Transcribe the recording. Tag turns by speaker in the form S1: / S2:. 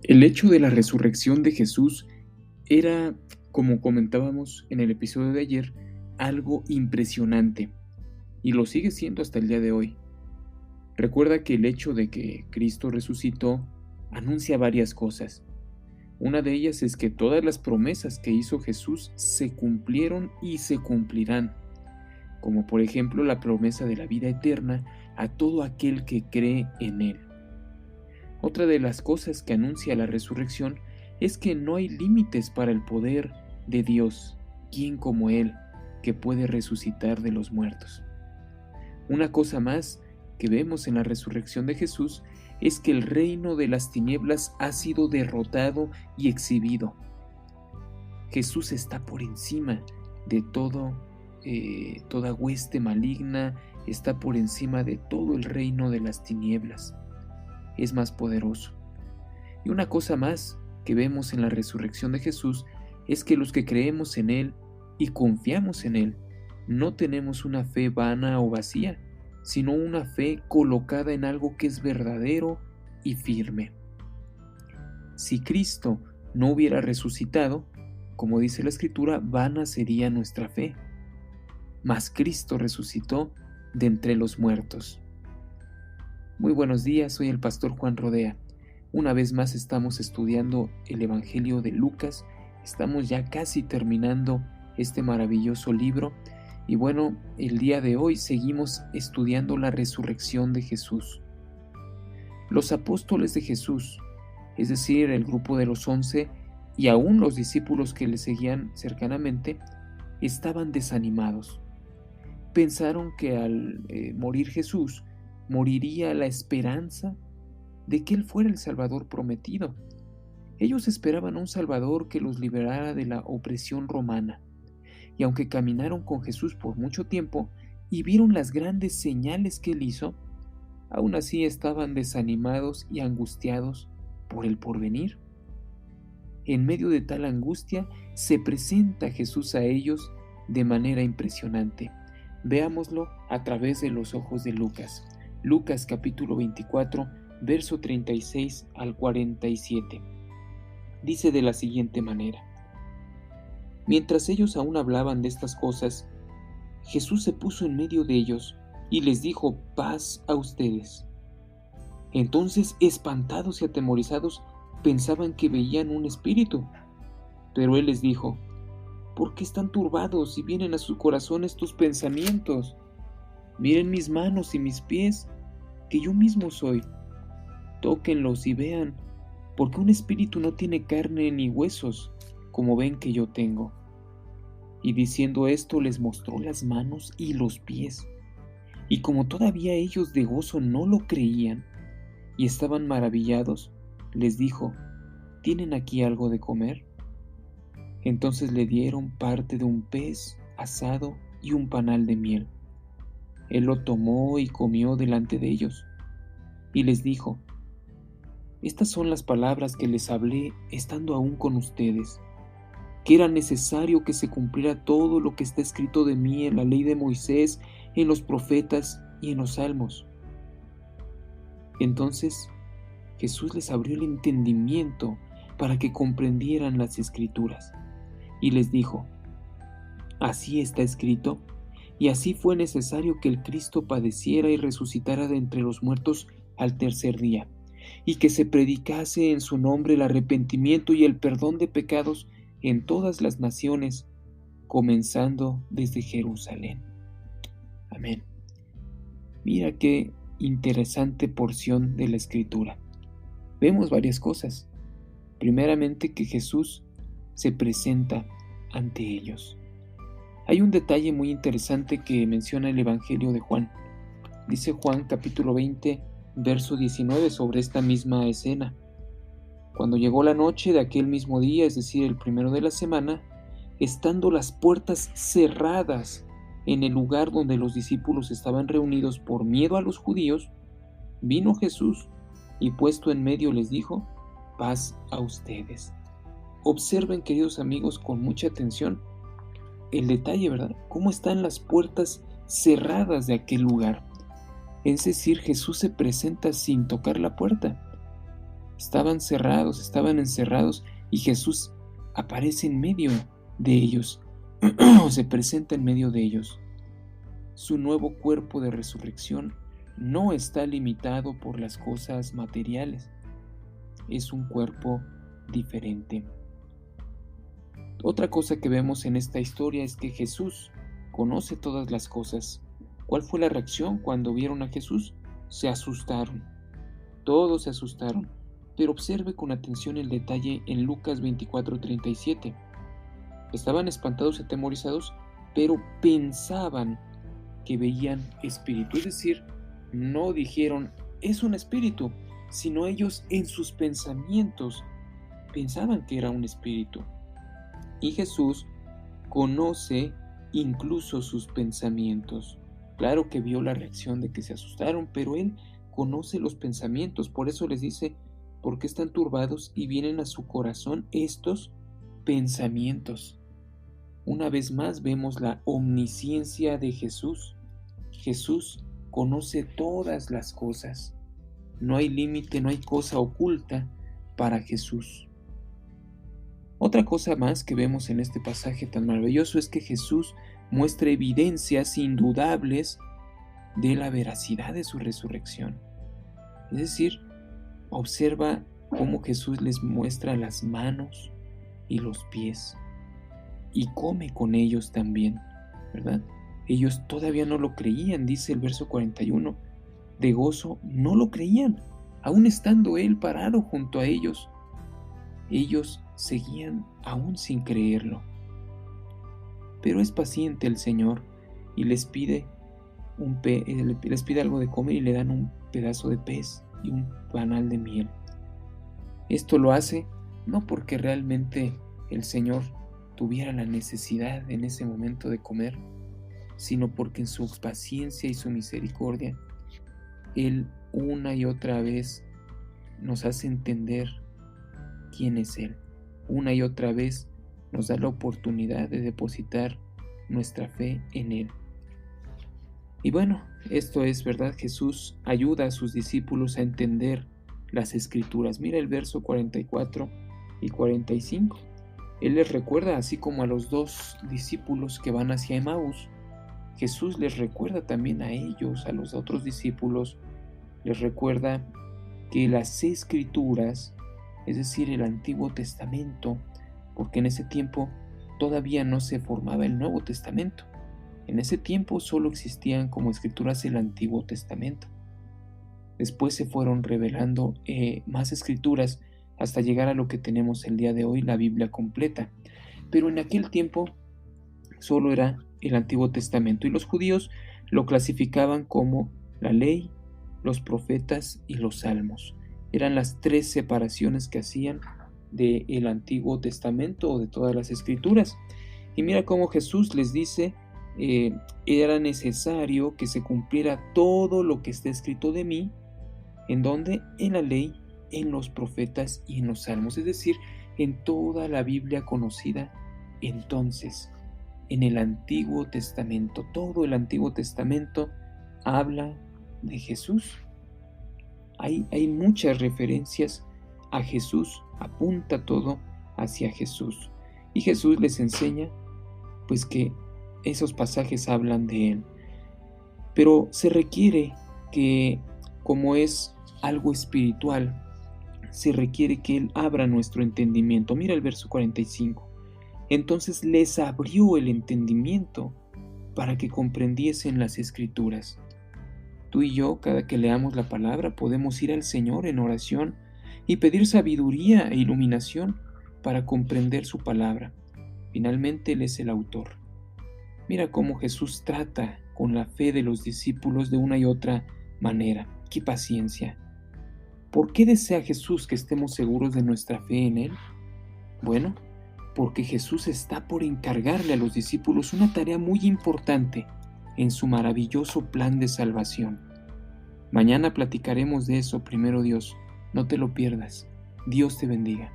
S1: El hecho de la resurrección de Jesús era, como comentábamos en el episodio de ayer, algo impresionante, y lo sigue siendo hasta el día de hoy. Recuerda que el hecho de que Cristo resucitó anuncia varias cosas. Una de ellas es que todas las promesas que hizo Jesús se cumplieron y se cumplirán, como por ejemplo la promesa de la vida eterna a todo aquel que cree en Él. Otra de las cosas que anuncia la resurrección es que no hay límites para el poder de Dios, quien como Él, que puede resucitar de los muertos. Una cosa más que vemos en la resurrección de Jesús es que el reino de las tinieblas ha sido derrotado y exhibido. Jesús está por encima de toda hueste maligna, está por encima de todo el reino de las tinieblas. Es más poderoso. Y una cosa más que vemos en la resurrección de Jesús es que los que creemos en Él y confiamos en Él, no tenemos una fe vana o vacía, sino una fe colocada en algo que es verdadero y firme. Si Cristo no hubiera resucitado, como dice la Escritura, vana sería nuestra fe. Mas Cristo resucitó de entre los muertos. Muy buenos días, soy el pastor Juan Rodea. Una vez más estamos estudiando el Evangelio de Lucas, estamos ya casi terminando este maravilloso libro y bueno, el día de hoy seguimos estudiando la resurrección de Jesús. Los apóstoles de Jesús, es decir, el grupo de los 11 y aún los discípulos que le seguían cercanamente, estaban desanimados. Pensaron que al morir Jesús, moriría la esperanza de que Él fuera el Salvador prometido. Ellos esperaban a un Salvador que los liberara de la opresión romana. Y aunque caminaron con Jesús por mucho tiempo y vieron las grandes señales que Él hizo, aún así estaban desanimados y angustiados por el porvenir. En medio de tal angustia se presenta Jesús a ellos de manera impresionante. Veámoslo a través de los ojos de Lucas. Lucas capítulo 24, verso 36 al 47. Dice de la siguiente manera: Mientras ellos aún hablaban de estas cosas, Jesús se puso en medio de ellos y les dijo: paz a ustedes. Entonces, espantados y atemorizados, pensaban que veían un espíritu. Pero Él les dijo: ¿por qué están turbados y vienen a su corazón estos pensamientos? Miren mis manos y mis pies, que yo mismo soy. Tóquenlos y vean, porque un espíritu no tiene carne ni huesos, como ven que yo tengo. Y diciendo esto les mostró las manos y los pies. Y como todavía ellos de gozo no lo creían y estaban maravillados, les dijo: ¿tienen aquí algo de comer? Entonces le dieron parte de un pez asado y un panal de miel. Él lo tomó y comió delante de ellos. Y les dijo: estas son las palabras que les hablé estando aún con ustedes, que era necesario que se cumpliera todo lo que está escrito de mí en la ley de Moisés, en los profetas y en los salmos. Entonces Jesús les abrió el entendimiento para que comprendieran las Escrituras, y les dijo: así está escrito, y así fue necesario que el Cristo padeciera y resucitara de entre los muertos al tercer día, y que se predicase en su nombre el arrepentimiento y el perdón de pecados en todas las naciones, comenzando desde Jerusalén. Amén. Mira qué interesante porción de la Escritura. Vemos varias cosas. Primeramente, que Jesús se presenta ante ellos. Hay un detalle muy interesante que menciona el Evangelio de Juan. Dice Juan capítulo 20, verso 19 sobre esta misma escena. Cuando llegó la noche de aquel mismo día, es decir, el primero de la semana, estando las puertas cerradas en el lugar donde los discípulos estaban reunidos por miedo a los judíos, vino Jesús y puesto en medio les dijo: paz a ustedes. Observen, queridos amigos, con mucha atención el detalle, ¿verdad? Cómo están las puertas cerradas de aquel lugar. Es decir, Jesús se presenta sin tocar la puerta. estaban cerrados, estaban encerrados, y Jesús aparece en medio de ellos, o se presenta en medio de ellos. Su nuevo cuerpo de resurrección no está limitado por las cosas materiales, es un cuerpo diferente. Otra cosa que vemos en esta historia es que Jesús conoce todas las cosas. ¿Cuál fue la reacción cuando vieron a Jesús? Se asustaron. Todos se asustaron. Pero observe con atención el detalle en Lucas 24:37. Estaban espantados y atemorizados, pero pensaban que veían espíritu. Es decir, no dijeron, es un espíritu, sino ellos en sus pensamientos pensaban que era un espíritu. Y Jesús conoce incluso sus pensamientos. Claro que vio la reacción de que se asustaron, pero Él conoce los pensamientos. Por eso les dice, ¿por qué están turbados y vienen a su corazón estos pensamientos? Una vez más vemos la omnisciencia de Jesús. Jesús conoce todas las cosas. No hay límite, no hay cosa oculta para Jesús. Otra cosa más que vemos en este pasaje tan maravilloso es que Jesús muestra evidencias indudables de la veracidad de su resurrección. Es decir, observa cómo Jesús les muestra las manos y los pies y come con ellos también, ¿verdad? Ellos todavía no lo creían, dice el verso 41, de gozo no lo creían, aún estando Él parado junto a ellos. Ellos seguían aún sin creerlo. Pero es paciente el Señor y les pide algo de comer y le dan un pedazo de pez y un panal de miel. Esto lo hace no porque realmente el Señor tuviera la necesidad en ese momento de comer, sino porque en su paciencia y su misericordia, Él una y otra vez nos hace entender quién es Él. Una y otra vez nos da la oportunidad de depositar nuestra fe en Él. Y bueno, esto es verdad, Jesús ayuda a sus discípulos a entender las Escrituras. Mira el verso 44 y 45. Él les recuerda, así como a los dos discípulos que van hacia Emaús, Jesús les recuerda también a ellos, a los otros discípulos, les recuerda que las Escrituras, es decir, el Antiguo Testamento, porque en ese tiempo todavía no se formaba el Nuevo Testamento. En ese tiempo solo existían como escrituras el Antiguo Testamento. Después se fueron revelando más escrituras hasta llegar a lo que tenemos el día de hoy, la Biblia completa. Pero en aquel tiempo solo era el Antiguo Testamento y los judíos lo clasificaban como la ley, los profetas y los salmos. Eran las tres separaciones que hacían del Antiguo Testamento o de todas las escrituras. Y mira cómo Jesús les dice, era necesario que se cumpliera todo lo que está escrito de mí, ¿en dónde? En la ley, en los profetas y en los salmos, es decir, en toda la Biblia conocida entonces, en el Antiguo Testamento. Todo el Antiguo Testamento habla de Jesús. Hay muchas referencias a Jesús, apunta todo hacia Jesús. Y Jesús les enseña, pues, que esos pasajes hablan de Él. Pero se requiere que, como es algo espiritual, se requiere que Él abra nuestro entendimiento. Mira el verso 45. Entonces les abrió el entendimiento para que comprendiesen las Escrituras. Tú y yo, cada que leamos la palabra, podemos ir al Señor en oración y pedir sabiduría e iluminación para comprender su palabra. Finalmente, Él es el autor. Mira cómo Jesús trata con la fe de los discípulos de una y otra manera. ¡Qué paciencia! ¿Por qué desea Jesús que estemos seguros de nuestra fe en Él? Bueno, porque Jesús está por encargarle a los discípulos una tarea muy importante en su maravilloso plan de salvación. Mañana platicaremos de eso, primero Dios. No te lo pierdas. Dios te bendiga.